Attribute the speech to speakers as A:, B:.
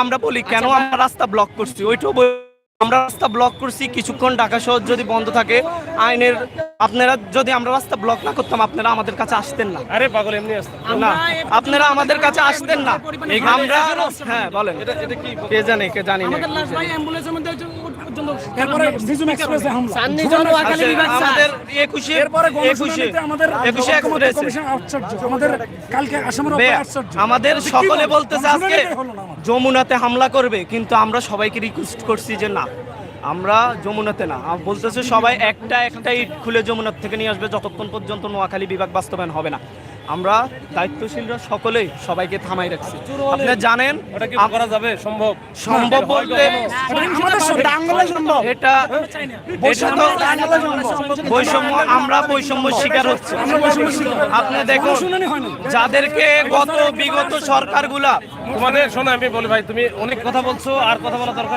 A: আমরা বলি কেন আমরা রাস্তা ব্লক করছি, ওইটাও আমরা রাস্তা ব্লক করছি কিছুক্ষণ ঢাকা শহর যদি বন্ধ থাকে আইনের, আপনারা যদি আমরা রাস্তা ব্লক না করতাম আপনারা আমাদের কাছে আসতেন না।
B: আরে পাগল এমনি আসতো
A: না, আপনারা আমাদের কাছে আসতেন না। আমরা হ্যাঁ বলেন, কে জানে কে জানি না। আমাদের 21 আমাদের সকলে বলতেছে আজকে যমুনাতে হামলা করবে, কিন্তু আমরা সবাইকে রিকোয়েস্ট করছি যে না, আমরা যমুনাতে না, বলতেছে সবাই একটা ইট খুলে যমুনার থেকে নিয়ে আসবে যতক্ষণ পর্যন্ত নোয়াখালী বিভাগ বাস্তবায়ন হবে না। আমরা দায়িত্বশীলরা সকলেই সবাইকে থামাই রাখছি। আপনি জানেন
B: ওটা কি করা যাবে? সম্ভব
A: বলতে এটা বৈষম্য, আমরা বৈষম্য শিকার হচ্ছে। আপনি দেখুন যাদেরকে বিগত সরকারগুলা,
B: তোমাদের শোনো আমি বলি ভাই, তুমি অনেক কথা বলছো, আর কথা বলা দরকার